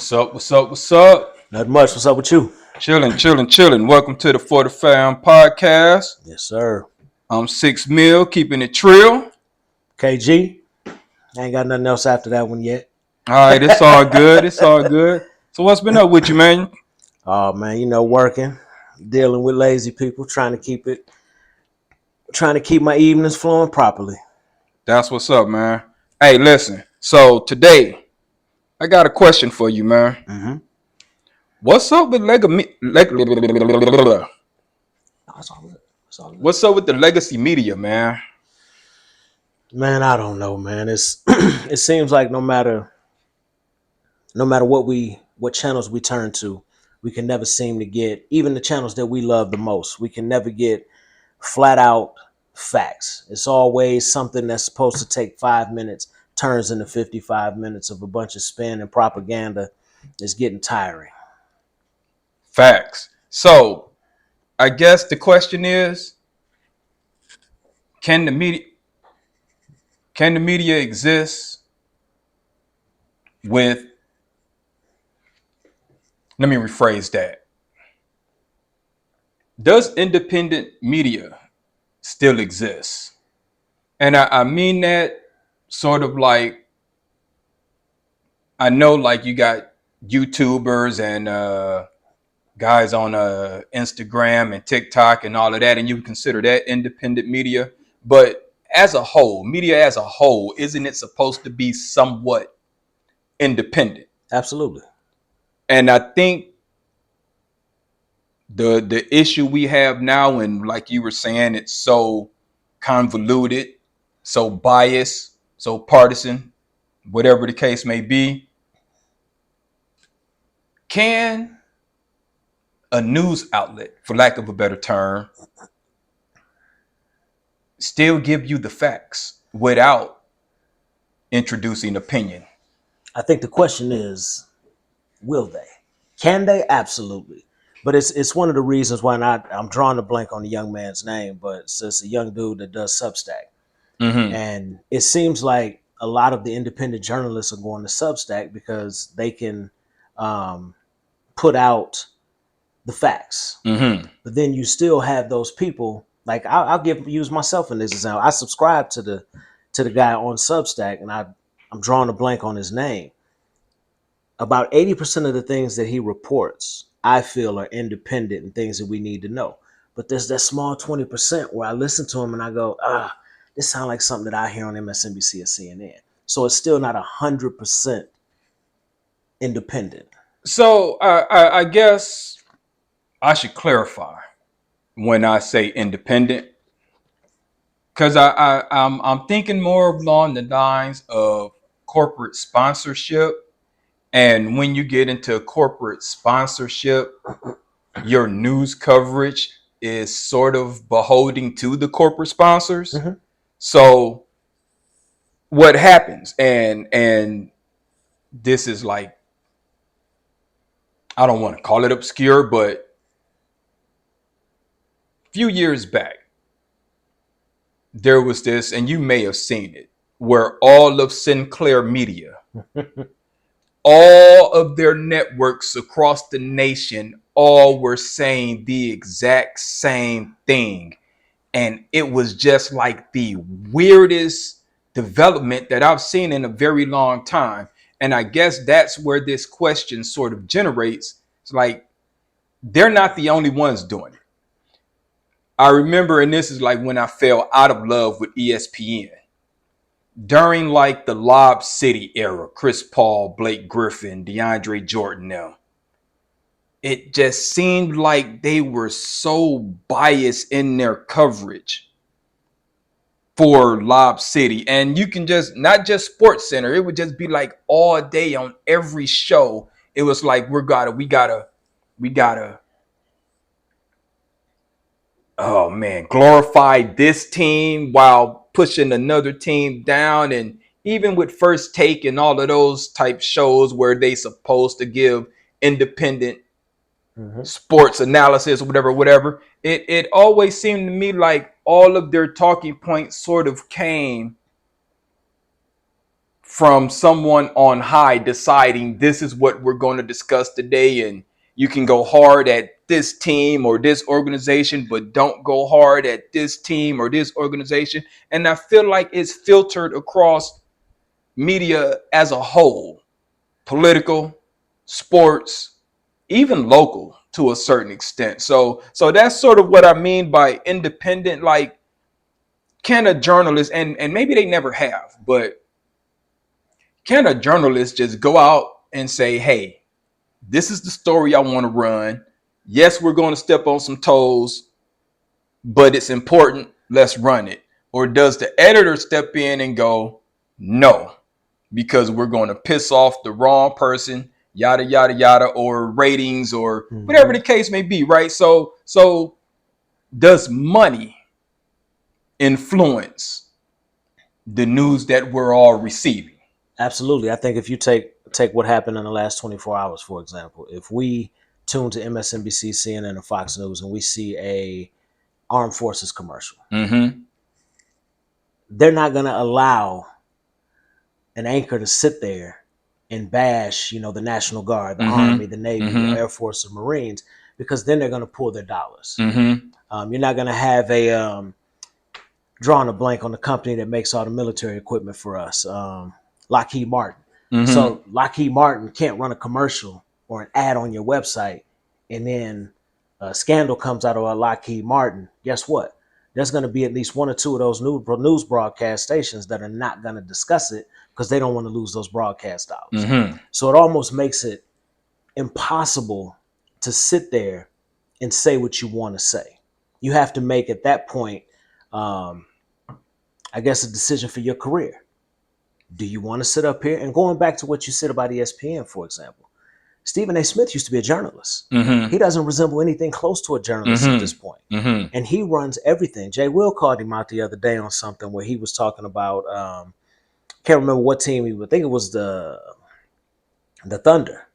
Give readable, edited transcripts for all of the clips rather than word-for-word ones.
What's up? What's up? What's up? Not much. What's up with you? Chilling. Welcome to the For the Fam podcast. Yes, sir. I'm 6 Mil, keeping it trill. KG. I ain't got nothing else after that one yet. All right, it's all good. So what's been up with you, man? Oh man, working, dealing with lazy people, trying to keep my evenings flowing properly. That's what's up, man. Hey, listen. So today, I got a question for you, man. Mm-hmm. What's up with What's up with the legacy media, man? Man, I don't know, man. It's it seems like no matter what channels we turn to, we can never seem to get, even the channels that we love the most, we can never get flat out facts. It's always something that's supposed to take 5 minutes turns into 55 minutes of a bunch of spin and propaganda. It's getting tiring. Facts. So I guess the question is, can the media exist with, let me rephrase that. Does independent media still exist? And I mean that sort of like, I know like you got YouTubers and guys on Instagram and TikTok and all of that, and you consider that independent media. But as a whole, media as a whole, isn't it supposed to be somewhat independent? Absolutely. And I think the issue we have now, and like you were saying, it's so convoluted, so biased, so partisan, whatever the case may be. Can a news outlet, for lack of a better term, still give you the facts without introducing opinion? I think the question is, will they? Can they? Absolutely. But it's one of the reasons why I'm drawing a blank on the young man's name, but it's a young dude that does Substack. Mm-hmm. And it seems like a lot of the independent journalists are going to Substack because they can put out the facts. Mm-hmm. But then you still have those people, like I'll use myself in this example. I subscribe to the guy on Substack, and I'm drawing a blank on his name. About 80% of the things that he reports, I feel, are independent and things that we need to know. But there's that small 20% where I listen to him and I go, this sounds like something that I hear on MSNBC or CNN. So it's still not 100% independent. So I guess I should clarify when I say independent, because I'm thinking more along the lines of corporate sponsorship. And when you get into corporate sponsorship, your news coverage is sort of beholding to the corporate sponsors. Mm-hmm. So what happens, and this is like, I don't want to call it obscure, but a few years back, there was this, and you may have seen it, where all of Sinclair Media, all of their networks across the nation, all were saying the exact same thing. And it was just like the weirdest development that I've seen in a very long time. And I guess that's where this question sort of generates. It's like, they're not the only ones doing it. I remember, and this is like when I fell out of love with ESPN. During like the Lob City era, Chris Paul, Blake Griffin, DeAndre Jordan, now, it just seemed like they were so biased in their coverage for Lob City. And you can just, not just Sports Center, it would just be like all day on every show. It was like, we gotta, oh man, glorify this team while pushing another team down. And even with First Take and all of those type shows where they supposed to give independent sports analysis or whatever, it always seemed to me like all of their talking points sort of came from someone on high deciding this is what we're going to discuss today, and you can go hard at this team or this organization, but don't go hard at this team or this organization. And I feel like it's filtered across media as a whole, political, sports, even local to a certain extent. So that's sort of what I mean by independent. Like, can a journalist, and maybe they never have, but can a journalist just go out and say, hey, this is the story I want to run. Yes, we're going to step on some toes, but it's important. Let's run it. Or does the editor step in and go, no, because we're going to piss off the wrong person, yada, yada, yada, or ratings, or whatever the case may be, right? So does money influence the news that we're all receiving? Absolutely. I think if you take what happened in the last 24 hours, for example, if we tune to MSNBC, CNN, and Fox News and we see a armed forces commercial, they're not going to allow an anchor to sit there and bash, the National Guard, the Army, the Navy, the Air Force, or Marines, because then they're going to pull their dollars. You're not going to have a drawing a blank on the company that makes all the military equipment for us, Lockheed Martin. So Lockheed Martin can't run a commercial or an ad on your website, and then a scandal comes out of Lockheed Martin. Guess what? There's going to be at least one or two of those news broadcast stations that are not going to discuss it because they don't want to lose those broadcast dollars. So it almost makes it impossible to sit there and say what you want to say. You have to make, at that point, I guess, a decision for your career. Do you want to sit up here? And going back to what you said about ESPN, for example, Stephen A. Smith used to be a journalist. He doesn't resemble anything close to a journalist at this point. And he runs everything. Jay Will called him out the other day on something where he was talking about, can't remember what team he would think it was the Thunder.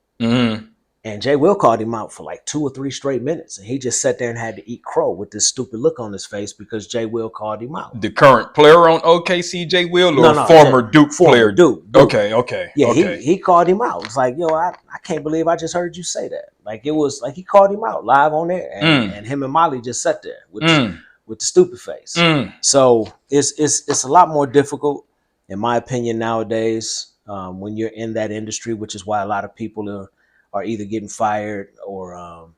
And Jay Will called him out for like 2 or 3 straight minutes. And he just sat there and had to eat crow with this stupid look on his face because Jay Will called him out. The current player on OKC, Jay Will, or former Duke player? Duke. Okay. Yeah, okay. He called him out. It's like, I can't believe I just heard you say that. Like, it was like he called him out live on there. And him and Molly just sat there with the stupid face. So it's a lot more difficult, in my opinion, nowadays, when you're in that industry, which is why a lot of people are either getting fired or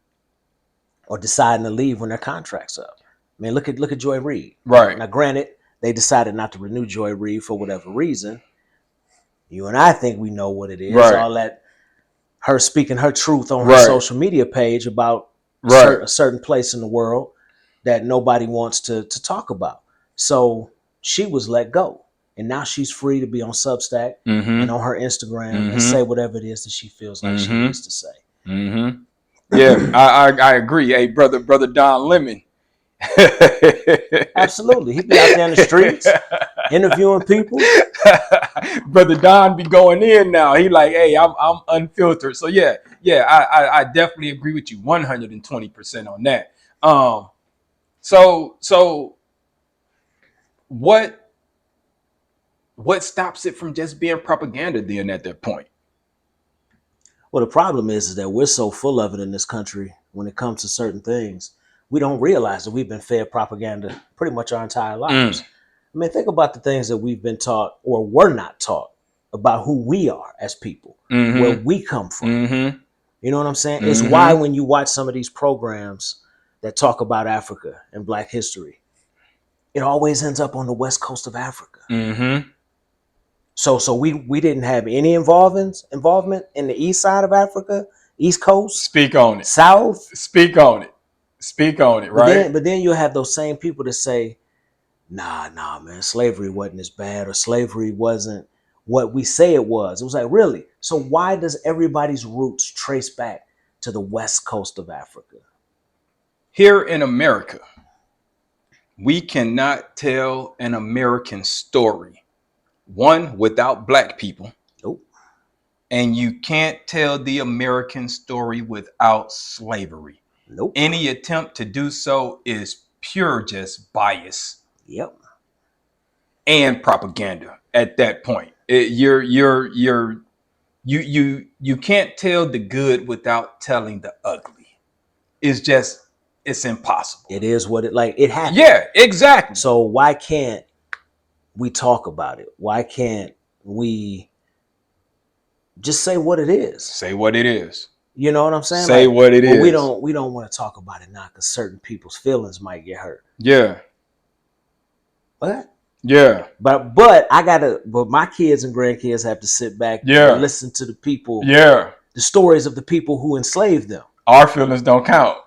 deciding to leave when their contract's up. I mean, look at Joy Reid. Right. Now, granted, they decided not to renew Joy Reid for whatever reason. You and I think we know what it is. Right. All that, her speaking her truth on her social media page about a certain place in the world that nobody wants to talk about. So she was let go. And now she's free to be on Substack and on her Instagram and say whatever it is that she feels like she needs to say. Yeah, I agree. Hey, brother Don Lemon. Absolutely. He'd be out there in the streets interviewing people. Brother Don be going in now. He like, hey, I'm unfiltered. So yeah, I definitely agree with you 120% on that. So what stops it from just being propaganda then at that point? Well, the problem is that we're so full of it in this country when it comes to certain things. We don't realize that we've been fed propaganda pretty much our entire lives. I mean, think about the things that we've been taught or were not taught about who we are as people, where we come from. You know what I'm saying? It's why when you watch some of these programs that talk about Africa and Black history, it always ends up on the west coast of Africa. So we didn't have any involvement in the east side of Africa, east coast. Speak on it. South. Speak on it, right? But then you'll have those same people that say, nah, man, slavery wasn't as bad, or slavery wasn't what we say it was. It was like, really? So why does everybody's roots trace back to the west coast of Africa? Here in America, we cannot tell an American story, one, without Black people. Nope. And you can't tell the American story without slavery. Nope. Any attempt to do so is pure just bias. Yep. And propaganda at that point. You can't tell the good without telling the ugly. It's impossible. It is what it happens. Yeah, exactly. So why can't we talk about it? Why can't we just say what it is? Say what it is. You know what I'm saying? Say what it is. We don't want to talk about it now because certain people's feelings might get hurt. Yeah. What? Yeah. But my kids and grandkids have to sit back and listen to the people. Yeah. The stories of the people who enslaved them. Our feelings don't count.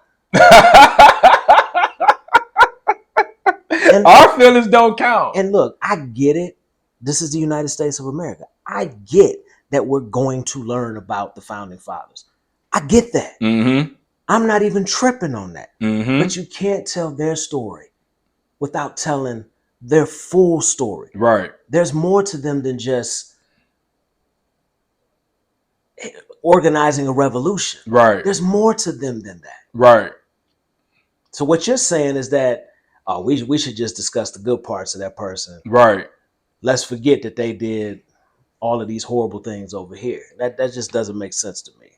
Our feelings don't count. And look, I get it. This is the United States of America. I get that we're going to learn about the founding fathers. I get that. Mm-hmm. I'm not even tripping on that. Mm-hmm. But you can't tell their story without telling their full story. Right. There's more to them than just organizing a revolution. Right. There's more to them than that. Right. So what you're saying is that we should just discuss the good parts of that person. Right. Let's forget that they did all of these horrible things over here. That just doesn't make sense to me.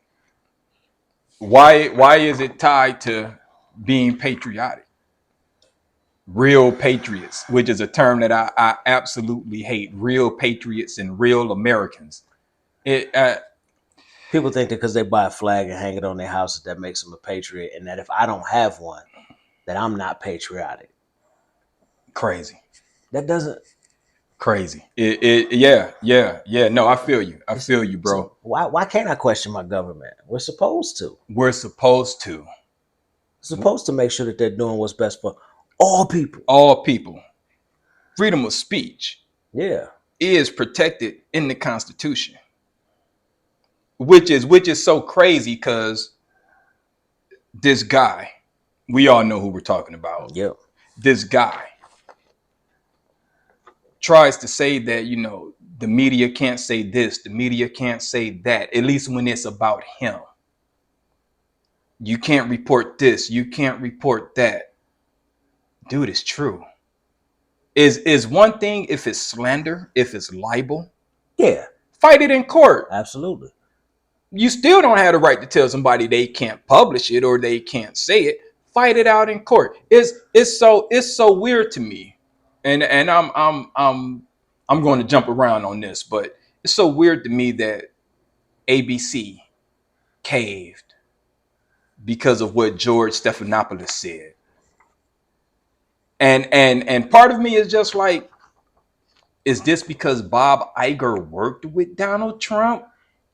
Why is it tied to being patriotic? Real patriots, which is a term that I absolutely hate. Real patriots and real Americans. People think that because they buy a flag and hang it on their house that makes them a patriot, and that if I don't have one, that I'm not patriotic. Crazy. That doesn't. Crazy. Yeah. No, I feel you. I feel you, bro. So why can't I question my government? We're supposed to. We're supposed to. Supposed to make sure that they're doing what's best for all people. All people. Freedom of speech. Yeah. Is protected in the Constitution. Which is so crazy because this guy, we all know who we're talking about. Yep. This guy tries to say that, the media can't say this, the media can't say that, at least when it's about him. You can't report this, you can't report that. Dude, it's true. Is one thing if it's slander, if it's libel. Yeah. Fight it in court. Absolutely. You still don't have the right to tell somebody they can't publish it or they can't say it. Fight it out in court. It's so weird to me. And I'm going to jump around on this, but it's so weird to me that ABC caved because of what George Stephanopoulos said. And part of me is just like, is this because Bob Iger worked with Donald Trump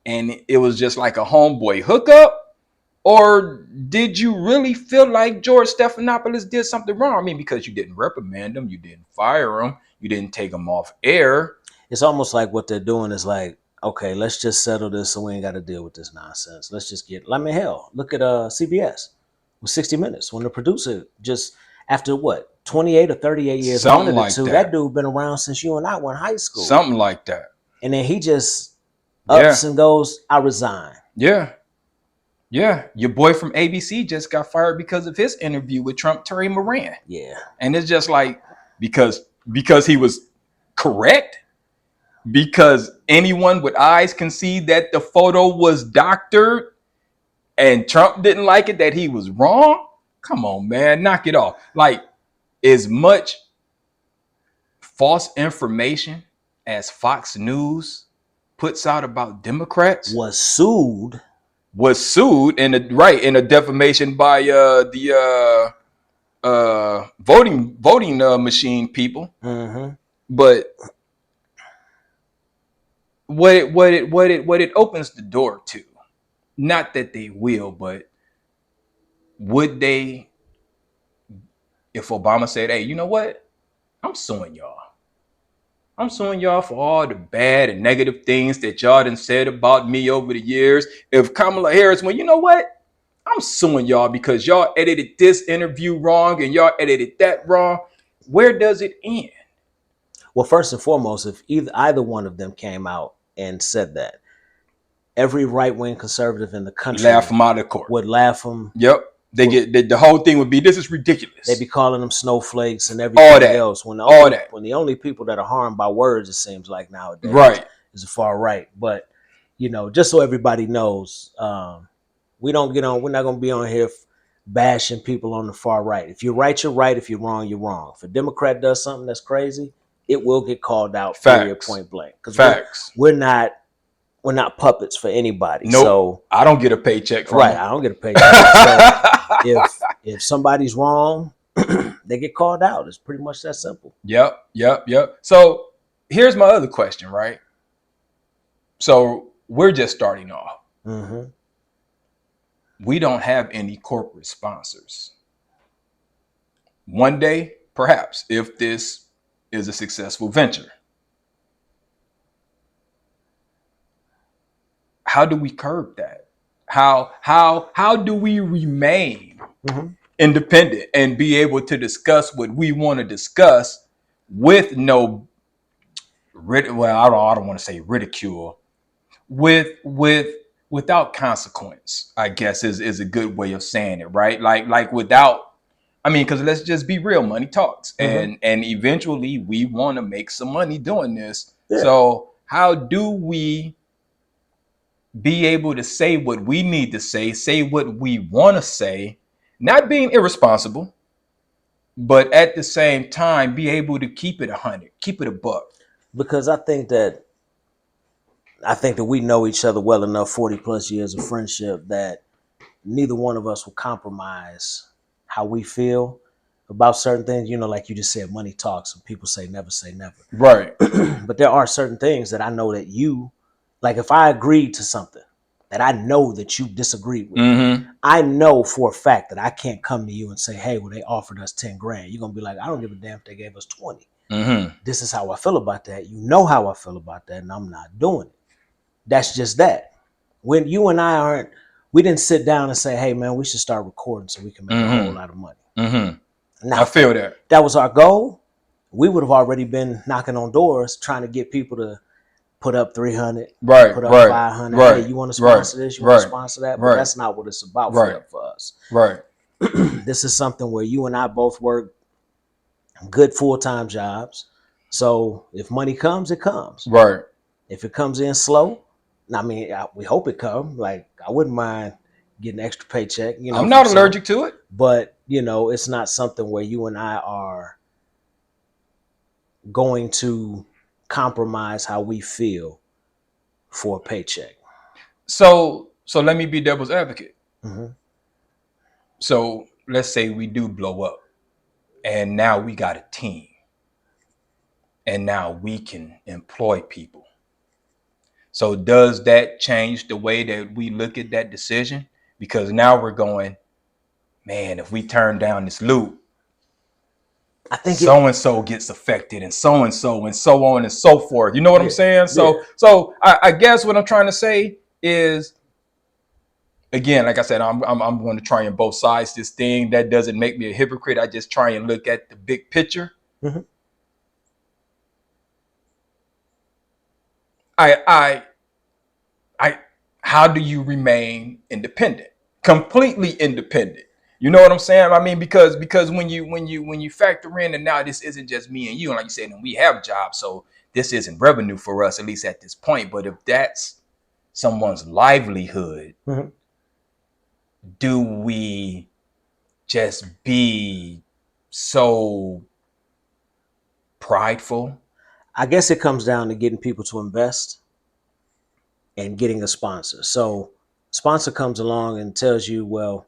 and it was just like a homeboy hookup? Or did you really feel like George Stephanopoulos did something wrong? I mean, because you didn't reprimand him, you didn't fire him, you didn't take him off air. It's almost like what they're doing is like, okay, let's just settle this so we ain't got to deal with this nonsense. Let's just hell, look at CBS with 60 Minutes when the producer just, after 28 or 38 years something like that dude been around since you and I were in high school. Something like that. And then he just ups and goes, I resign. Yeah. Yeah. Your boy from ABC just got fired because of his interview with Trump, Terry Moran. Yeah. And it's just like, because he was correct, because anyone with eyes can see that the photo was doctored and Trump didn't like it, that he was wrong. Come on, man, knock it off. Like, as much false information as Fox News puts out about Democrats was sued in a defamation by the voting machine people. Mm-hmm. But what it opens the door to, not that they will, but would they, if Obama said, hey, you know what? I'm suing y'all. I'm suing y'all for all the bad and negative things that y'all done said about me over the years. If Kamala Harris went, you know what? I'm suing y'all because y'all edited this interview wrong and y'all edited that wrong. Where does it end? Well, first and foremost, if either one of them came out and said that, every right-wing conservative in the country laugh them out of court. Would laugh them. Yep. The whole thing would be, this is ridiculous. They'd be calling them snowflakes and everything else. When the only people that are harmed by words, it seems like nowadays, right, is the far right. But just so everybody knows, we don't get on. We're not going to be on here bashing people on the far right. If you're right, you're right. If you're wrong, you're wrong. If a Democrat does something that's crazy, it will get called out. Period. Facts. Point blank. Because Facts. we're not puppets for anybody. Nope. So I don't get a paycheck from right. them. I don't get a paycheck. So if somebody's wrong, they get called out. It's pretty much that simple. Yep. So here's my other question, right? So we're just starting off. Mm-hmm. We don't have any corporate sponsors. One day, perhaps, if this is a successful venture, how do we curb that? How do we remain independent and be able to discuss what we want to discuss with no I don't want to say ridicule, without consequence, I guess is a good way of saying it, right? Like without, I mean, because let's just be real, money talks, and eventually we want to make some money doing this. Yeah. So how do we be able to say what we need to say what we want to say, not being irresponsible, but at the same time be able to keep it 100, keep it a buck? Because I think that we know each other well enough, 40 plus years of friendship, that neither one of us will compromise how we feel about certain things. Like you just said, money talks, and people say never say never. Right. But there are certain things that I know that you, like if I agreed to something that I know that you disagreed with, I know for a fact that I can't come to you and say, hey, well, they offered us 10 grand. You're going to be like, I don't give a damn if they gave us 20. This is how I feel about that. You know how I feel about that, and I'm not doing it. That's just that. When you and I we didn't sit down and say, hey, man, we should start recording so we can make a whole lot of money. Now, I feel that. That was our goal. We would have already been knocking on doors trying to get people to put up 300, put up 500. Hey, you want to sponsor this? You want to sponsor that? But that's not what it's about for us. Right. This is something where you and I both work good full-time jobs. So if money comes, it comes. Right. If it comes in slow, I mean, we hope it comes. Like, I wouldn't mind getting an extra paycheck. I'm not allergic to it. But, it's not something where you and I are going to compromise how we feel for a paycheck. So let me be devil's advocate. So let's say we do blow up, and now we got a team, and now we can employ people. So does that change the way that we look at that decision? Because now we're going, man, if we turn down this loop, I think so-and-so gets affected, and so-and-so, and so on and so forth. You know what I'm saying? So I guess what I'm trying to say is, again, like I said, I'm going to try and both sides this thing. That doesn't make me a hypocrite. I just try and look at the big picture. How do you remain independent, completely independent? You know what I'm saying? I mean, because when you factor in, and now this isn't just me and you, and like you said, and we have jobs, so this isn't revenue for us, at least at this point. But if that's someone's livelihood, do we just be so prideful? I guess it comes down to getting people to invest and getting a sponsor. So sponsor comes along and tells you, well,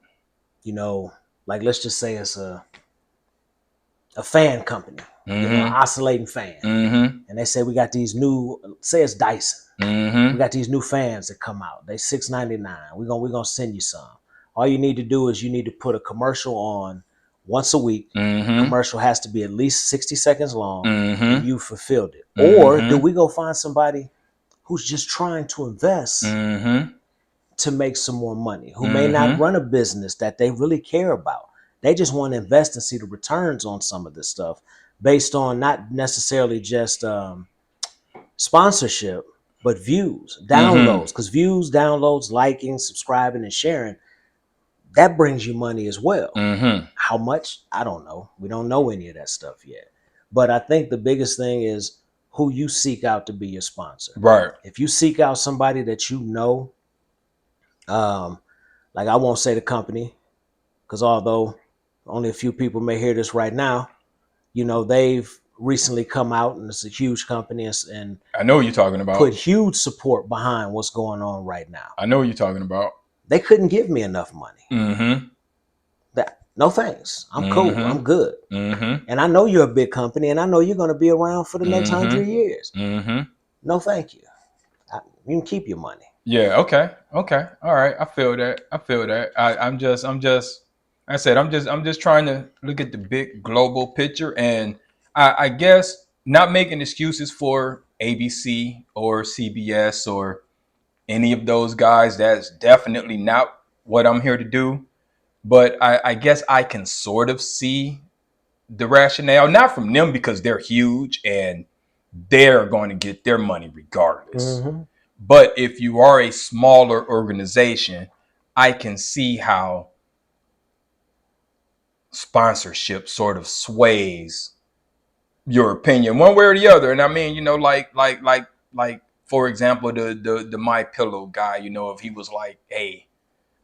like let's just say it's a fan company, an oscillating fan. And they say, we got these new, say it's Dyson. We got these new fans that come out. They $6.99. We're gonna send you some. All you need to do is you need to put a commercial on once a week. Commercial has to be at least 60 seconds long. And you fulfilled it. Or do we go find somebody who's just trying to invest to make some more money, who may not run a business that they really care about? They just want to invest and see the returns on some of this stuff based on not necessarily just sponsorship, but views, downloads. Because views, downloads, liking, subscribing, and sharing, that brings you money as well. How much? I don't know. We don't know any of that stuff yet. But I think the biggest thing is, who you seek out to be your sponsor. Right. If you seek out somebody that you know, like I won't say the company, because although only a few people may hear this right now, they've recently come out and it's a huge company and I know what you're talking put about. huge support behind what's going on right now. I know what you're talking about. They couldn't give me enough money. Mm-hmm. No thanks. I'm cool. Mm-hmm. I'm good. Mm-hmm. And I know you're a big company and I know you're going to be around for the next 100 Mm-hmm. years. Mm-hmm. No, thank you. You can keep your money. Yeah. Okay. Okay. All right. I feel that. I said, I'm just trying to look at the big global picture, and I guess not making excuses for ABC or CBS or any of those guys. That's definitely not what I'm here to do. But I guess I can sort of see the rationale, not from them because they're huge and they're going to get their money regardless. Mm-hmm. But if you are a smaller organization, I can see how sponsorship sort of sways your opinion one way or the other. And I mean, like for example, the My Pillow guy, if he was like, hey,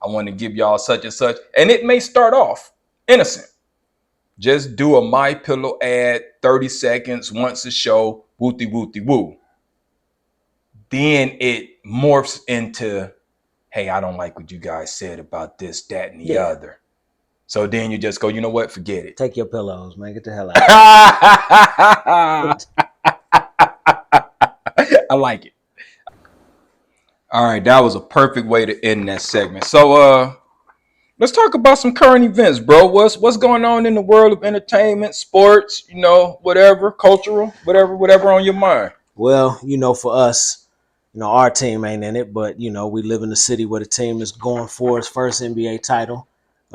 I want to give y'all such and such, and it may start off innocent. Just do a My Pillow ad, 30 seconds once a show, wooty wooty woo. Then it morphs into, hey, I don't like what you guys said about this, that, and the other. So then you just go, you know what? Forget it. Take your pillows, man. Get the hell out. I like it. All right, that was a perfect way to end that segment. So let's talk about some current events, bro. What's going on in the world of entertainment, sports, whatever, cultural, whatever on your mind. Well, for us, our team ain't in it, but we live in a city where the team is going for its first NBA title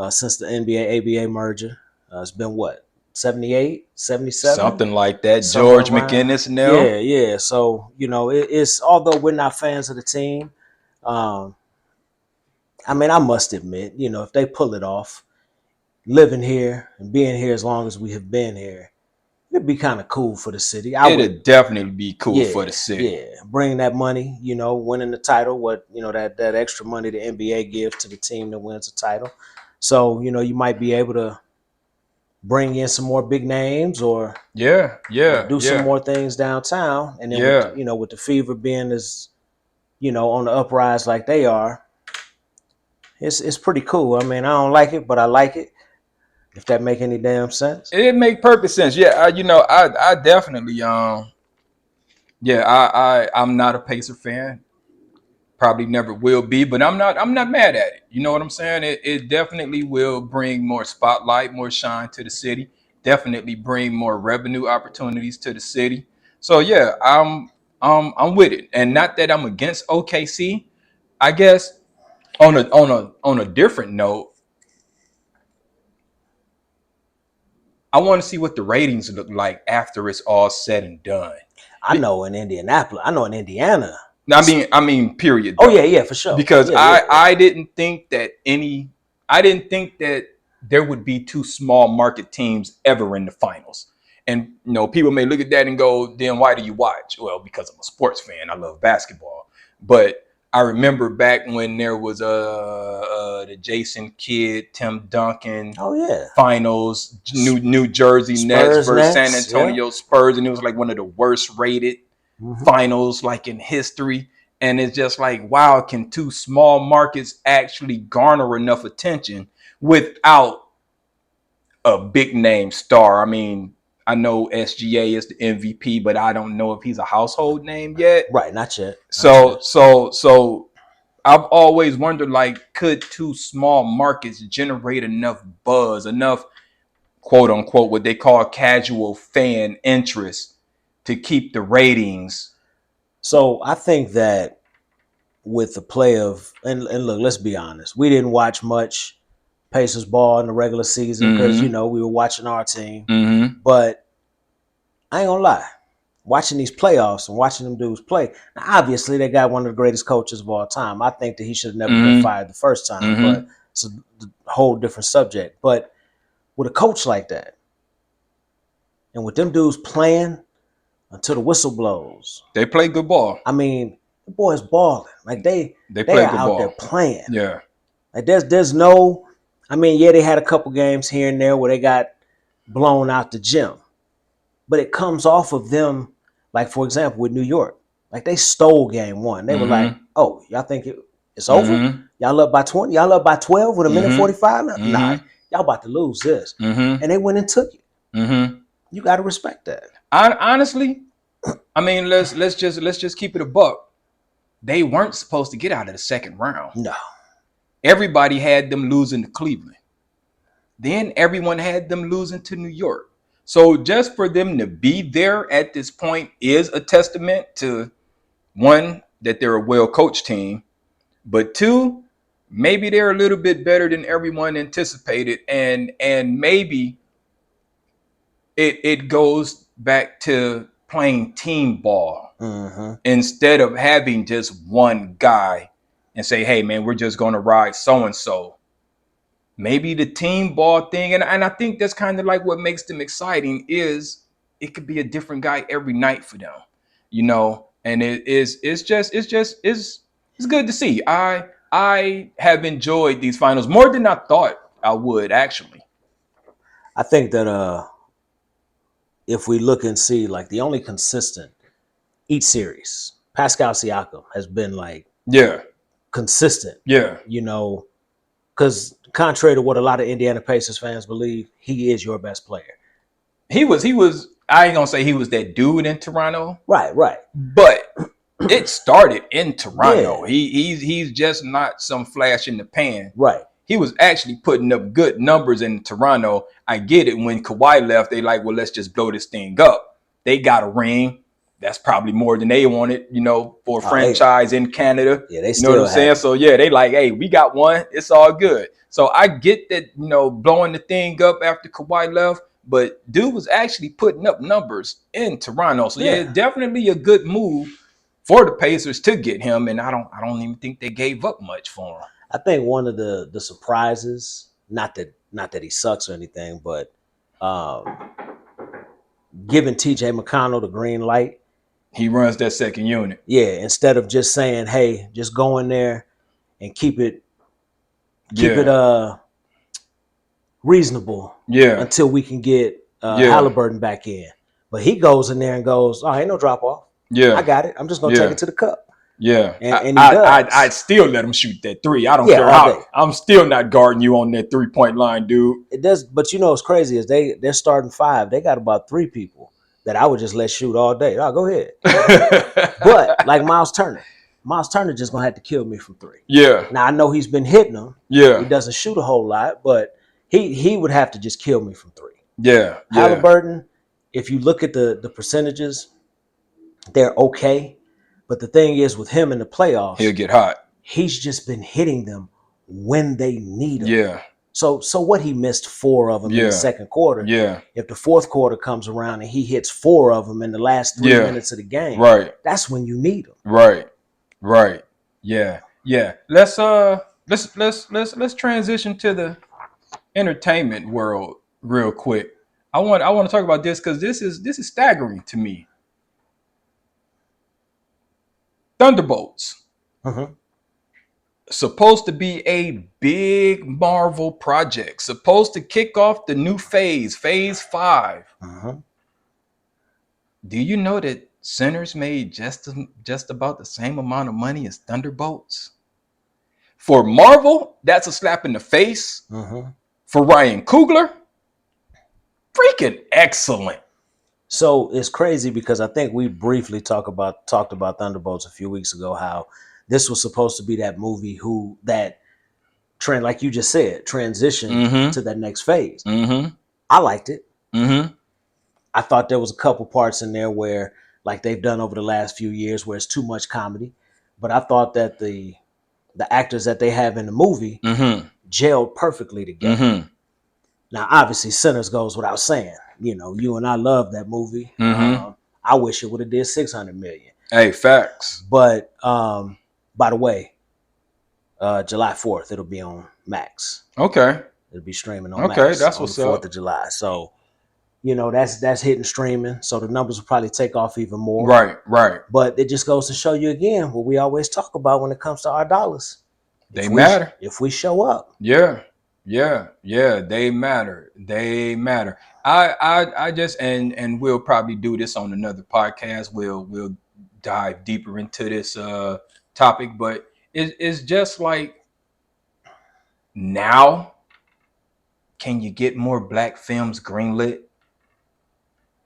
since the NBA ABA merger. It's been what, 78, 77? Something like that. Somewhere George around. McGinnis now. Yeah. So, it's although we're not fans of the team, I mean, I must admit, if they pull it off, living here and being here as long as we have been here, it'd be kind of cool for the city. It'd definitely be cool for the city. Yeah, bring that money, winning the title, what that extra money the NBA gives to the team that wins the title. So you might be able to bring in some more big names or do some more things downtown, and then with the Fever being as on the uprise like they are, it's pretty cool. I mean, I don't like it, but I like it. If that make any damn sense. It make perfect sense. Yeah, I definitely I'm not a Pacer fan. Probably never will be, but I'm not mad at it. You know what I'm saying? It definitely will bring more spotlight, more shine to the city. Definitely bring more revenue opportunities to the city. So yeah, I'm with it. And not that I'm against OKC. I guess on a different note, I want to see what the ratings look like after it's all said and done. I know in Indianapolis, I know in Indiana. I mean, period. Though. Oh yeah, for sure. Because I didn't think that there would be two small market teams ever in the finals. And people may look at that and go, then why do you watch? Well, because I'm a sports fan. I love basketball. But I remember back when there was the Jason Kidd, Tim Duncan finals, New Jersey Nets versus San Antonio Spurs, and it was like one of the worst rated finals like in history. And it's just like, wow, can two small markets actually garner enough attention without a big name star? I mean, I know SGA is the MVP, but I don't know if he's a household name yet. Right, not yet. So I've always wondered, like, could two small markets generate enough buzz, enough quote unquote what they call casual fan interest to keep the ratings? So I think that with the play of and look, let's be honest, we didn't watch much Pacers ball in the regular season because we were watching our team. But I ain't gonna lie, watching these playoffs and watching them dudes play. Now, obviously, they got one of the greatest coaches of all time. I think that he should have never been fired the first time, but it's a whole different subject. But with a coach like that, and with them dudes playing until the whistle blows. They play good ball. I mean, the boys balling. Like they play are good out ball. there playing. Yeah. Like there's no. I mean, yeah, they had a couple games here and there where they got blown out the gym, but it comes off of them. Like for example, with New York, like they stole game one. They were like, "Oh, y'all think it's over? Y'all up by 20? Y'all up by 12 with a minute 45? Nah, y'all about to lose this." And they went and took it. You got to respect that. Honestly, I mean, let's just keep it a buck. They weren't supposed to get out of the second round. No. Everybody had them losing to Cleveland. Then everyone had them losing to New York. So just for them to be there at this point is a testament to, one, that they're a well-coached team, but two, maybe they're a little bit better than everyone anticipated, and maybe it goes back to playing team ball instead of having just one guy and say, hey man, we're just going to ride so and so. Maybe the team ball thing, and I think that's kind of like what makes them exciting, is it could be a different guy every night for them, and it's good to see. I have enjoyed these finals more than I thought I would, actually. I think that if we look and see, like, the only consistent each series, Pascal Siakam has been like consistent. Yeah. Because contrary to what a lot of Indiana Pacers fans believe, he is your best player. He was. I ain't gonna say he was that dude in Toronto. Right. But it started in Toronto. Yeah. He's just not some flash in the pan. Right. He was actually putting up good numbers in Toronto. I get it. When Kawhi left, they like, well, let's just blow this thing up. They got a ring. That's probably more than they wanted, for a franchise in Canada. Yeah, they still know what I'm saying? It. So yeah, they like, hey, we got one. It's all good. So I get that, blowing the thing up after Kawhi left, but dude was actually putting up numbers in Toronto. So yeah, definitely a good move for the Pacers to get him. And I don't even think they gave up much for him. I think one of the surprises, not that he sucks or anything, but giving TJ McConnell the green light. He runs that second unit. Yeah, instead of just saying, hey, just go in there and keep it reasonable until we can get Halliburton back in. But he goes in there and goes, oh, ain't no drop off. Yeah. I got it. I'm just going to take it to the cup. Yeah. And I'd still let him shoot that three. I don't care how. I'm still not guarding you on that 3-point line, dude. It does. But what's crazy is they're starting 5. They got about 3 people that I would just let shoot all day. Oh, go ahead. But like Miles Turner just going to have to kill me from 3. Yeah. Now, I know he's been hitting them. Yeah. He doesn't shoot a whole lot, but he would have to just kill me from 3. Yeah. Halliburton, if you look at the percentages, they're okay. But the thing is, with him in the playoffs, he'll get hot. He's just been hitting them when they need him. Yeah. So what, he missed 4 of them in the second quarter. Yeah. If the fourth quarter comes around and he hits 4 of them in the last 3 minutes of the game, right, that's when you need him. Right. Yeah. Let's transition to the entertainment world real quick. I want to talk about this because this is staggering to me. Thunderbolts. Supposed to be a big Marvel project. Supposed to kick off the new phase 5. Do you know that Sinners made just about the same amount of money as Thunderbolts? For Marvel, that's a slap in the face. For Ryan Coogler, freaking excellent. So it's crazy because I think we briefly talked about Thunderbolts a few weeks ago, how this was supposed to be that movie that trend, like you just said, transition to that next phase. I liked it. I thought there was a couple parts in there where, like they've done over the last few years, where it's too much comedy. But I thought that the actors that they have in the movie gelled perfectly together. Now, obviously, Sinners goes without saying. You and I love that movie. I wish it would have did $600 million. Hey, facts. But by the way, July 4th, it'll be on Max. Okay. It'll be streaming on Max. Okay, that's what's up. 4th of July. So you know, that's hitting streaming, so the numbers will probably take off even more. Right, right. But it just goes to show you again what we always talk about when it comes to our dollars. They matter. If we show up. Yeah, yeah, yeah. They matter. They matter. I just and we'll probably do this on another podcast. We'll dive deeper into this topic, but it's just like now, can you get more black films greenlit?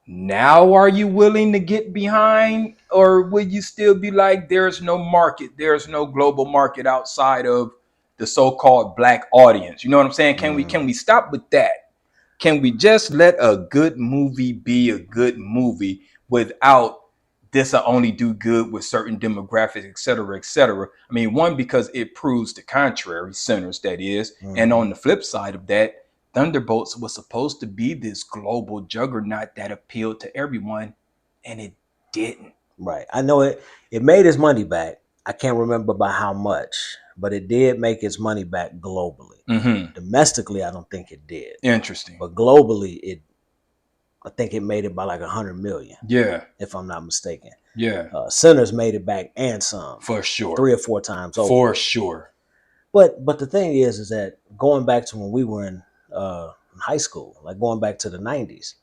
Now, are you willing to get behind, or will you still be like, there's no market, there's no global market outside of the so-called black audience? You know what I'm saying? Can we stop with that? Can we just let a good movie be a good movie without this will only do good with certain demographics, et cetera, et cetera? I mean, one, because it proves the contrary, Sinners, that is. And on the flip side of that, Thunderbolts was supposed to be this global juggernaut that appealed to everyone, and it didn't. Right. I know it made its money back. I can't remember by how much, but it did make its money back globally. Mm-hmm. Domestically, I don't think it did. Interesting. But globally, I think it made it by like 100 million. Yeah. If I'm not mistaken. Yeah. Sinners made it back and some. For sure. 3 or 4 times over. For sure. But the thing is that going back to when we were in high school, like going back to the 90s,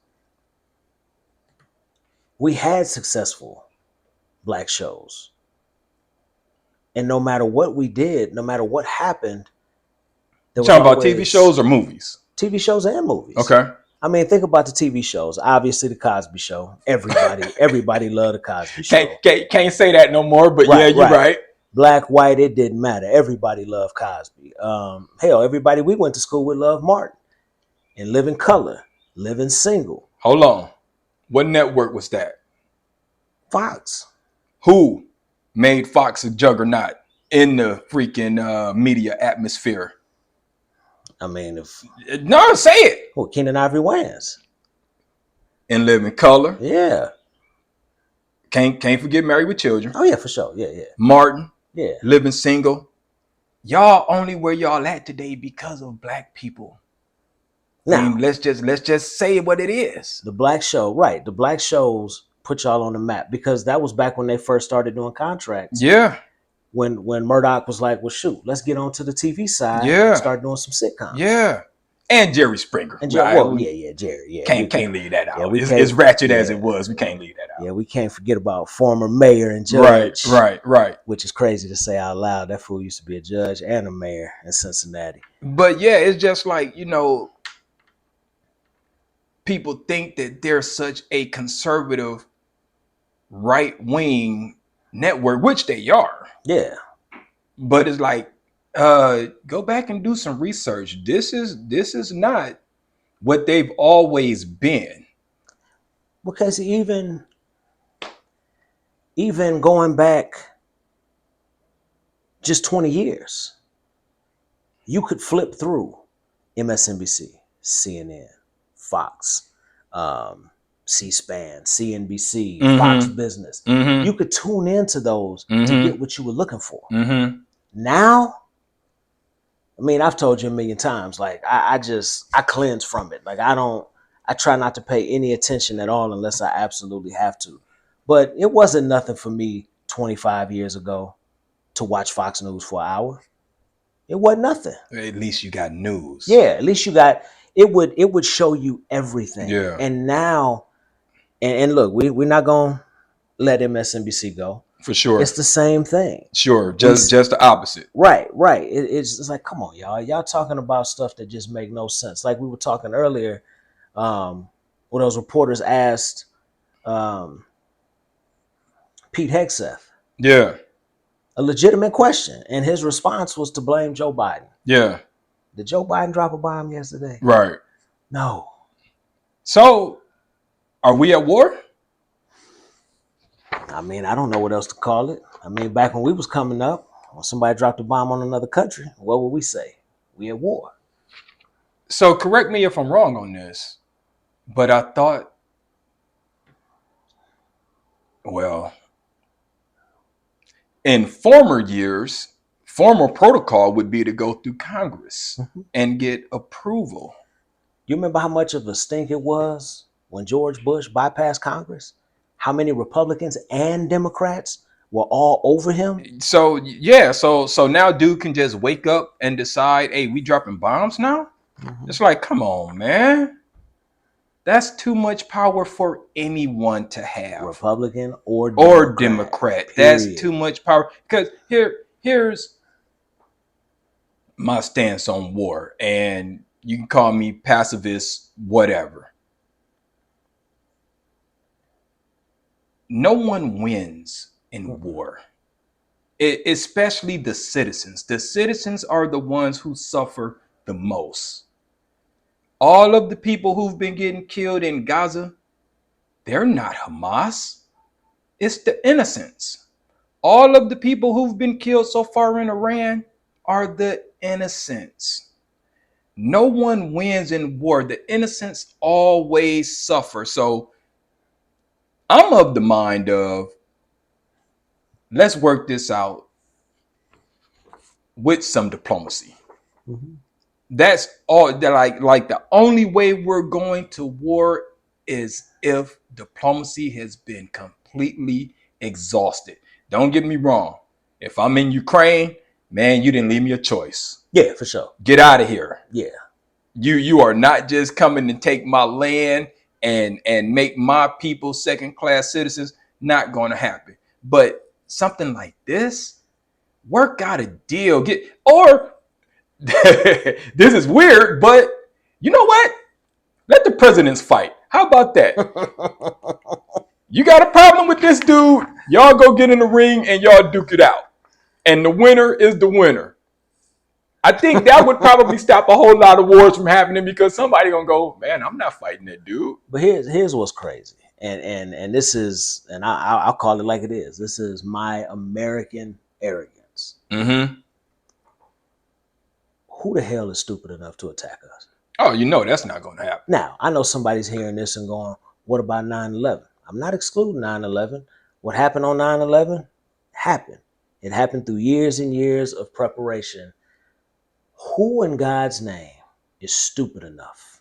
we had successful black shows. And no matter what we did, no matter what happened, there was talking about TV shows or movies? TV shows and movies. Okay. I mean, think about the TV shows. Obviously, the Cosby Show. Everybody loved the Cosby Show. Can't say that no more, but right, yeah, you're right. Black, white, it didn't matter. Everybody loved Cosby. Hell, everybody we went to school with loved Martin. And Living Color, Living Single. Hold on. What network was that? Fox. Who made Fox a juggernaut in the freaking media atmosphere? I mean, no, say it. Well, Keenen Ivory Wayans. In Living Color. Yeah. Can't forget Married with Children. Oh yeah, for sure. Yeah, yeah. Martin. Yeah. Living Single. Y'all only where y'all at today because of black people. Now, I mean, let's just say what it is. The black show, right? The black shows put y'all on the map because that was back when they first started doing contracts. Yeah. When Murdoch was like, well, shoot, let's get on to the TV side. Yeah. And start doing some sitcoms. Yeah. And Jerry Springer. And Jerry, well, yeah, Jerry. Yeah. Can't leave that out. Yeah, it's ratchet as it was. We can't leave that out. Yeah, we can't forget about former mayor and judge. Right. Which is crazy to say out loud. That fool used to be a judge and a mayor in Cincinnati. But yeah, it's just like, you know, people think that there's such a conservative right-wing network, which they are. Yeah. But it's like, go back and do some research. This is not what they've always been. Because even going back just 20 years, you could flip through MSNBC, CNN, Fox, C-SPAN, CNBC, Fox Business. You could tune into those to get what you were looking for. Now, I mean, I've told you a million times, like I cleanse from it. Like I try not to pay any attention at all unless I absolutely have to. But it wasn't nothing for me 25 years ago to watch Fox News for an hour. It wasn't nothing. At least you got news. Yeah, at least you got it would show you everything. Yeah. And now, and look, we're not gonna let MSNBC go. For sure. It's the same thing. Sure. Just the opposite. Right. It's like, come on, y'all. Y'all talking about stuff that just make no sense. Like we were talking earlier, when those reporters asked Pete Hegseth. Yeah. A legitimate question. And his response was to blame Joe Biden. Yeah. Did Joe Biden drop a bomb yesterday? Right. No. So, are we at war? I mean, I don't know what else to call it. I mean, back when we was coming up, when somebody dropped a bomb on another country, what would we say? We at war. So correct me if I'm wrong on this, but I thought, well, in former years, former protocol would be to go through Congress and get approval. You remember how much of a stink it was when George Bush bypassed Congress, how many Republicans and Democrats were all over him? So yeah, so now dude can just wake up and decide, hey, we dropping bombs now? Mhm. It's like, come on, man. That's too much power for anyone to have. Republican or Democrat. That's Period. too much power. Because here's my stance on war, and you can call me pacifist, whatever. No one wins in war, especially the citizens. The citizens are the ones who suffer the most. All of the people who've been getting killed in Gaza, they're not Hamas. It's the innocents. All of the people who've been killed so far in Iran are the innocents. No one wins in war. The innocents always suffer. So I'm of the mind of, let's work this out with some diplomacy. Mhm. That's all. Like the only way we're going to war is if diplomacy has been completely exhausted. Don't get me wrong. If I'm in Ukraine, man, you didn't leave me a choice. Yeah, for sure. Get out of here. Yeah. You are not just coming to take my land and make my people second class citizens. Not going to happen. But something like this, work out a deal. This is weird, but you know what? Let the presidents fight. How about that? You got a problem with this dude? Y'all go get in the ring and y'all duke it out. And the winner is the winner. I think that would probably stop a whole lot of wars from happening, because somebody gonna go, man, I'm not fighting that dude. But here's what's crazy, and this is, and I'll call it like it is. This is my American arrogance. Mm-hmm. Who the hell is stupid enough to attack us? Oh, you know that's not gonna happen. Now, I know somebody's hearing this and going, what about 9/11? I'm not excluding 9/11. What happened on 9/11 happened. It happened through years and years of preparation. Who in God's name is stupid enough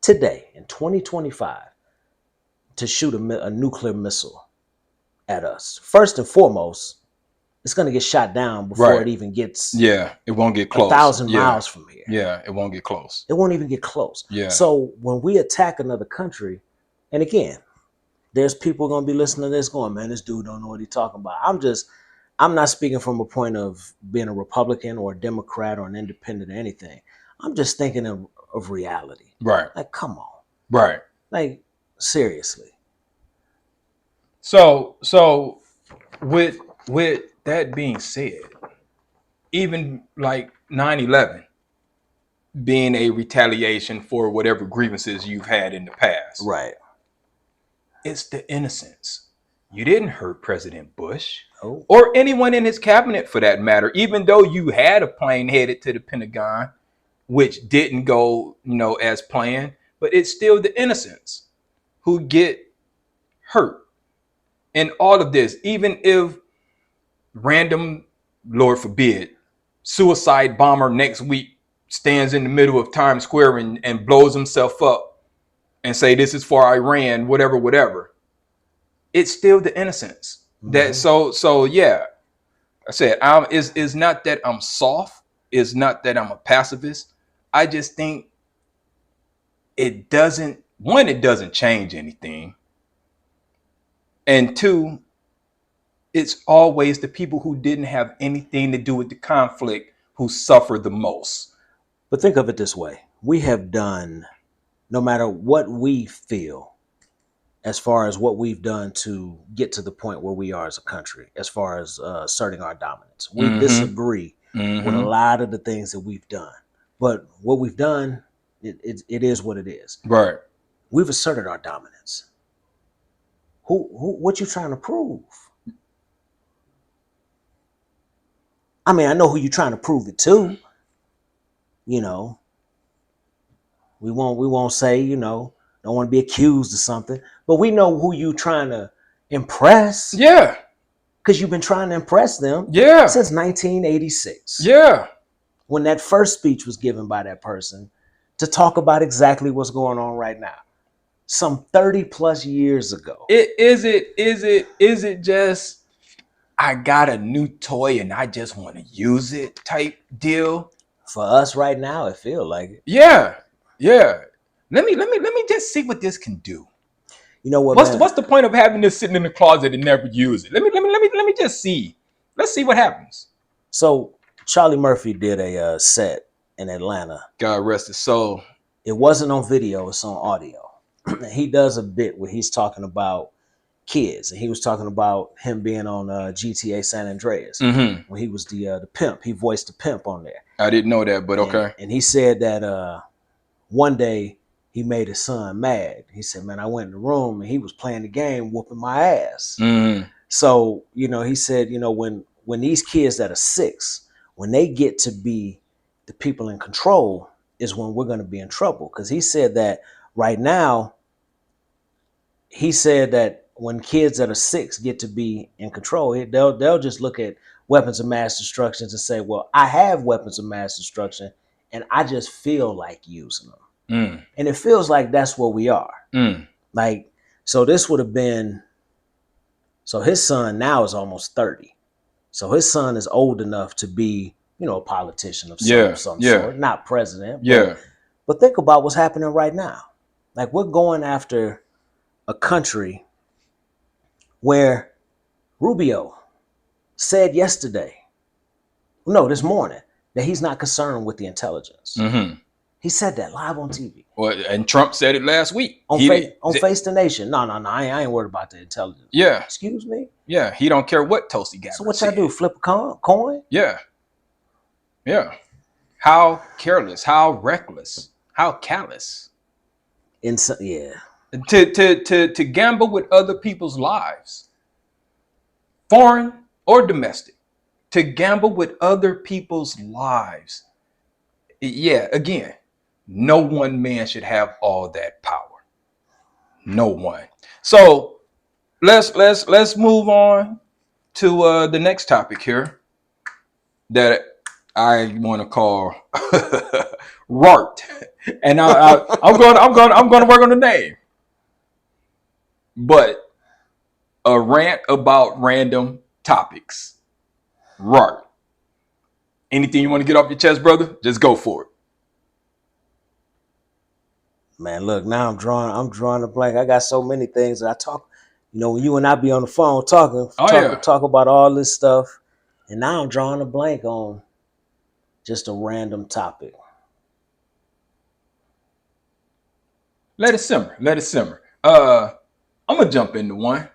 today in 2025 to shoot a nuclear missile at us? First and foremost, it's going to get shot down before it even gets it won't get close. 1,000 miles from here. Yeah, it won't get close. It won't even get close. Yeah. So when we attack another country, and again, there's people going to be listening to this going, man, this dude don't know what he's talking about. I'm not speaking from a point of being a Republican or a Democrat or an independent or anything. I'm just thinking of reality. Right. Like, come on. Right. Like, seriously. So with that being said, even like 9/11 being a retaliation for whatever grievances you've had in the past. Right. It's the innocents. You didn't hurt President Bush Oh. or anyone in his cabinet for that matter, even though you had a plane headed to the Pentagon, which didn't go, as planned, but it's still the innocents who get hurt in all of this. Even if random, Lord forbid, suicide bomber next week stands in the middle of Times Square and blows himself up and say, this is for Iran, whatever. It's still the innocents. Mm-hmm. That so yeah. I said, it's not that I'm soft. It's not that I'm a pacifist. I just think it doesn't change anything. And two, it's always the people who didn't have anything to do with the conflict who suffer the most. But think of it this way. We have done, no matter what we feel, as far as what we've done to get to the point where we are as a country, as far as asserting our dominance. We disagree with a lot of the things that we've done. But what we've done, it is what it is. Right. We've asserted our dominance. What you trying to prove? I mean, I know who you're trying to prove it to. We won't say, don't want to be accused of something, but we know who you trying to impress. Yeah. Because you've been trying to impress them since 1986. Yeah. When that first speech was given by that person to talk about exactly what's going on right now. some 30 plus years ago. Is it just I got a new toy and I just want to use it type deal? For us right now, it feels like it. Yeah. Let me just see what this can do. You know what, What's man? what's the point of having this sitting in the closet and never use it? Let me just see. Let's see what happens. So Charlie Murphy did a set in Atlanta. God rest his soul. It wasn't on video; it's on audio. He does a bit where he's talking about kids, and he was talking about him being on GTA San Andreas when he was the pimp. He voiced the pimp on there. I didn't know that, but okay. And he said that one day he made his son mad. He said, "Man, I went in the room and he was playing the game, whooping my ass." So he said, when these kids that are 6, when they get to be the people in control, is when we're going to be in trouble. Because he said that right now. He said that when kids that are 6 get to be in control, they'll just look at weapons of mass destruction and say, "Well, I have weapons of mass destruction, and I just feel like using them." And it feels like that's where we are. Like, so this would have been. So his son now is almost 30. So his son is old enough to be, a politician of some sort, not president. But think about what's happening right now. Like, we're going after a country where Rubio said this morning, that he's not concerned with the intelligence. He said that live on TV. Well, and Trump said it last week. On Face the Nation. No, I ain't worried about the intelligence. Yeah. Excuse me? Yeah, he don't care what Toasty got. So what y'all do, flip a coin? Yeah. How careless, how reckless, how callous. To gamble with other people's lives, foreign or domestic, to gamble with other people's lives. Yeah, again, no one man should have all that power. No one. So let's move on to the next topic here that I want to call Rart, and I'm going to work on the name. But a rant about random topics. Rart. Anything you want to get off your chest, brother? Just go for it. Man, look, now I'm drawing a blank. I got so many things that I talk. When you and I be on the phone talk about all this stuff, and now I'm drawing a blank on just a random topic. Let it simmer. I'm gonna jump into one.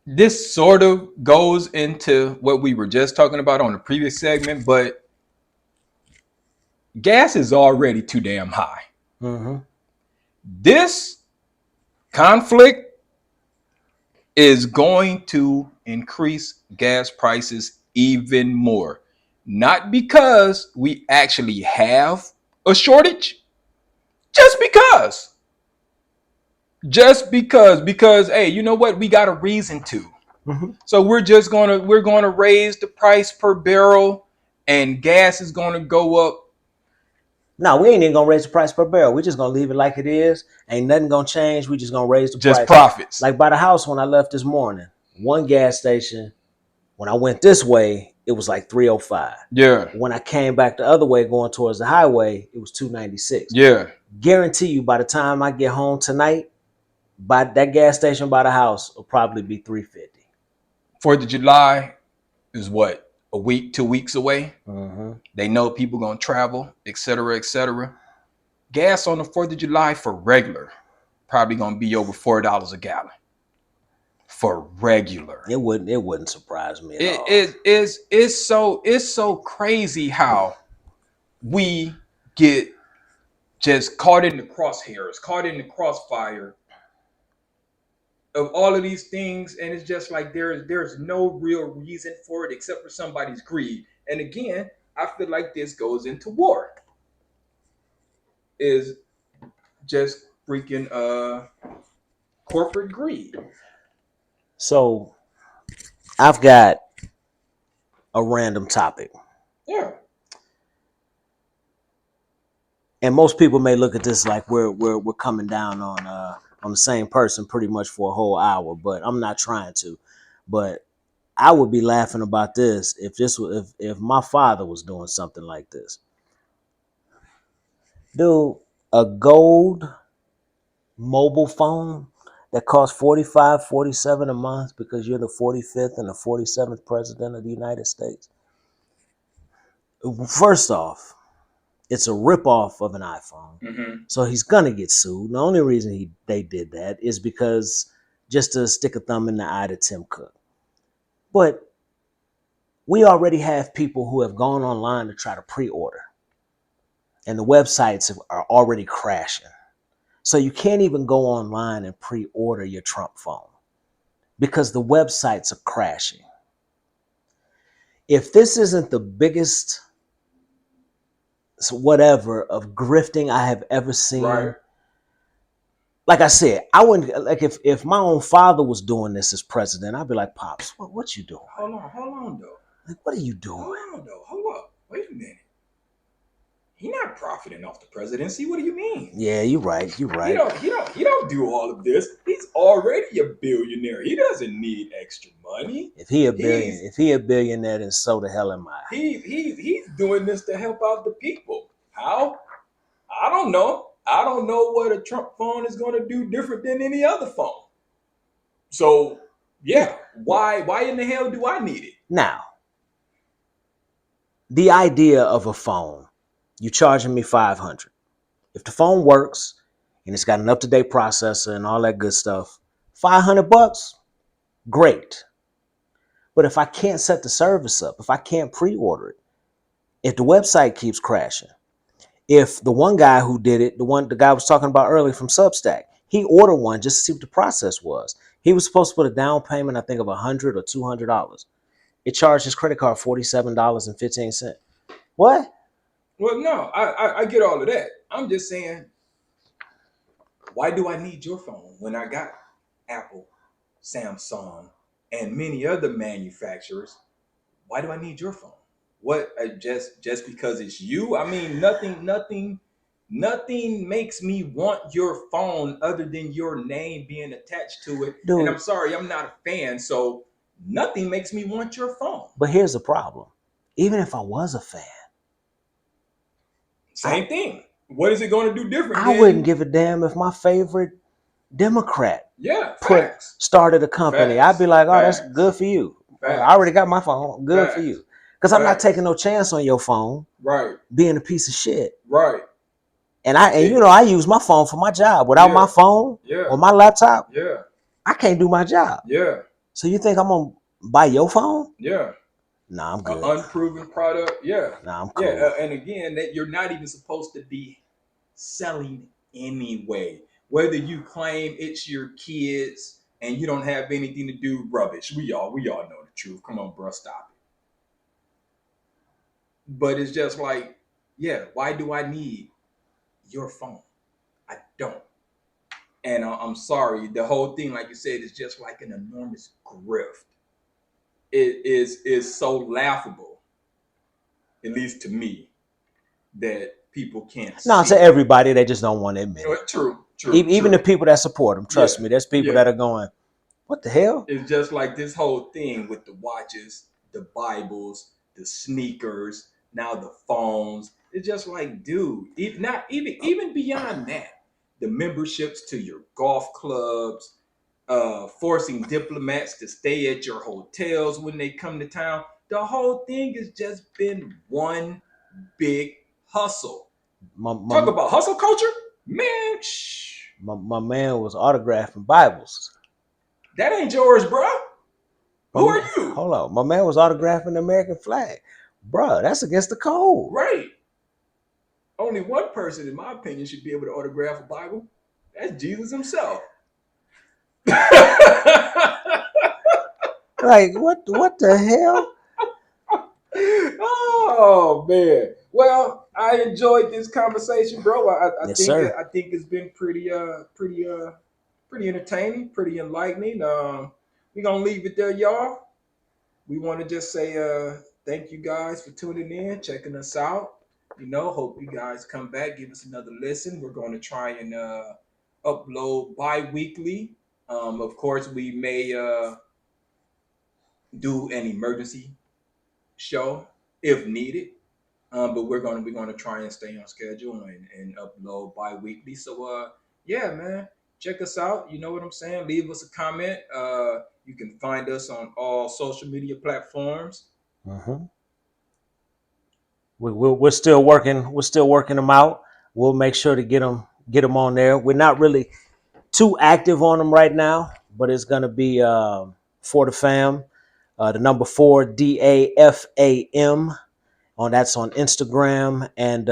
This sort of goes into what we were just talking about on the previous segment, but gas is already too damn high. This conflict is going to increase gas prices even more. Not because we actually have a shortage, just because hey, you know what, we got a reason to. So we're gonna raise the price per barrel, and gas is gonna go up. No, we ain't even gonna raise the price per barrel. We're just gonna leave it like it is. Ain't nothing gonna change. We just gonna raise the price. Just profits. Like by the house when I left this morning, one gas station, when I went this way, it was like $3.05. Yeah. When I came back the other way going towards the highway, it was $2.96. Yeah. Guarantee you by the time I get home tonight, by that gas station by the house will probably be $3.50. 4th of July is what, a week, 2 weeks away. They know people gonna travel, etc., etc. Gas on the 4th of July for regular probably gonna be over $4 a gallon. For regular, it wouldn't surprise me at all. It's so crazy how we get just caught in the crosshairs, caught in the crossfire of all of these things, and it's just like there's no real reason for it except for somebody's greed. And again, I feel like this goes into war. Is just freaking corporate greed. So I've got a random topic. Yeah. And most people may look at this like we're coming down on the same person pretty much for a whole hour, but I'm not trying to. But I would be laughing about this if this was if my father was doing something like this. Dude, a gold mobile phone that costs 45, 47 a month because you're the 45th and the 47th president of the United States. First off, it's a ripoff of an iPhone. Mm-hmm. So he's gonna get sued. The only reason they did that is because just to stick a thumb in the eye to Tim Cook. But we already have people who have gone online to try to pre-order, and the websites are already crashing. So you can't even go online and pre-order your Trump phone because the websites are crashing. If this isn't the biggest whatever of grifting I have ever seen, Right. like I said, I wouldn't like if my own father was doing this as president, I'd be like, Pops, what you doing? Hold on though. Like, what are you doing? Hold up. Wait a minute. He's not profiting off the presidency. What do you mean? Yeah, you're right. You're right. He don't do all of this. He's already a billionaire. He doesn't need extra money. If he a billionaire, then so the hell am I. He's doing this to help out the people. How? I don't know. I don't know what a Trump phone is going to do different than any other phone. So yeah, why in the hell do I need it? Now, the idea of a phone, you charging me $500. If the phone works and it's got an up-to-date processor and all that good stuff, $500, great. But if I can't set the service up, if I can't pre-order it, if the website keeps crashing, if the one guy who did it, the guy I was talking about earlier from Substack, he ordered one just to see what the process was. He was supposed to put a down payment, I think, of $100 or $200. It charged his credit card $47.15. What? Well, no, I get all of that. I'm just saying, why do I need your phone when I got Apple, Samsung, and many other manufacturers? Why do I need your phone? What? Just because it's you? I mean, nothing makes me want your phone other than your name being attached to it. Dude. And I'm sorry, I'm not a fan, so nothing makes me want your phone. But here's the problem. Even if I was a fan, same thing. What is it going to do different? I wouldn't give a damn if my favorite Democrat started a company. I'd be like, oh, that's good for you. I already got my phone. Good for you. Because I'm not taking no chance on your phone. Right. Being a piece of shit. Right. And I use my phone for my job. Without my phone or my laptop, I can't do my job. Yeah. So you think I'm gonna buy your phone? Yeah. Nah, I'm good. Unproven product. Yeah. Nah, I'm cool. Yeah. And again, that you're not even supposed to be selling anyway. Whether you claim it's your kids and you don't have anything to do, rubbish. We all know the truth. Come on, bro, stop it. But it's just like, yeah, why do I need your phone? I don't. And I'm sorry, the whole thing, like you said, is just like an enormous grift. It is so laughable, at least to me, that people can't No, to everybody, they just don't want to admit it. True. Even the people that support them, trust me, there's people that are going, what the hell? It's just like this whole thing with the watches, the Bibles, the sneakers, now the phones. It's just like, dude, even beyond that, the memberships to your golf clubs, forcing diplomats to stay at your hotels when they come to town. The whole thing has just been one big hustle. Talk about hustle culture, man. My man was autographing Bibles. That ain't yours, bro. Who are you? Hold on. My man was autographing the American flag. Bro, that's against the code. Right. Only one person, in my opinion, should be able to autograph a Bible. That's Jesus himself. Like, what the hell? Oh, man. Well, I enjoyed this conversation, bro. I think it's been pretty entertaining, pretty enlightening. We're gonna leave it there, y'all. We want to just say thank you guys for tuning in, checking us out. hope you guys come back, give us another listen. We're going to try and upload bi-weekly. Of course, we may do an emergency show if needed. But we're gonna try and stay on schedule and upload bi-weekly. So yeah, man, check us out. You know what I'm saying? Leave us a comment. You can find us on all social media platforms. Mm-hmm. We're still working. We're still working them out. We'll make sure to get them on there. We're not really too active on them right now, but it's gonna be for the fam. The number 4DAFAM that's on Instagram and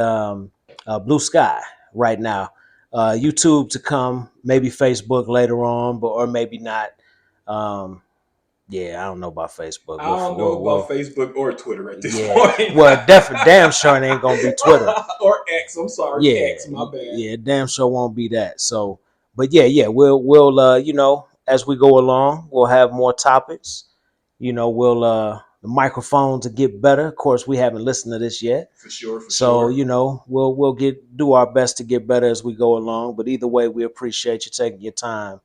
Blue Sky right now. YouTube to come, maybe Facebook later on, but or maybe not. Um, yeah, I don't know about Facebook. I don't know about Facebook or Twitter at this point. Well, definitely, damn sure it ain't gonna be Twitter or X. I'm sorry, yeah, X. My bad. yeah, damn sure won't be that. So, but yeah, we'll as we go along, we'll have more topics. We'll the microphones will get better. Of course, we haven't listened to this yet. For sure, So, we'll do our best to get better as we go along. But either way, we appreciate you taking your time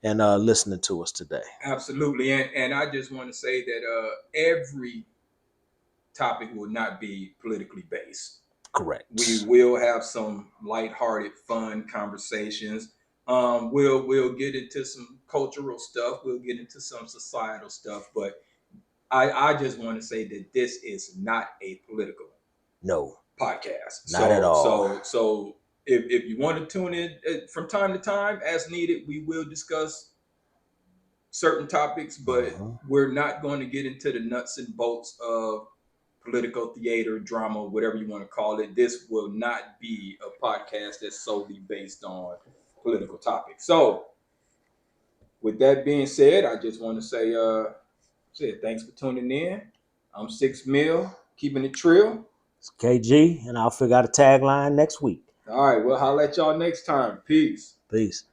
and listening to us today. Absolutely. And I just want to say that every topic will not be politically based. Correct. We will have some lighthearted, fun conversations. We'll get into some cultural stuff. We'll get into some societal stuff. But I just want to say that this is not a political podcast. Not at all. So if you want to tune in from time to time as needed, we will discuss certain topics, but we're not going to get into the nuts and bolts of political theater, drama, whatever you want to call it. This will not be a podcast that's solely based on political topics. So, with that being said, I just want to say thanks for tuning in. I'm 6 Mil, keeping it trill. It's KG, and I'll figure out a tagline next week. All right, well, holla at y'all next time. Peace. Peace.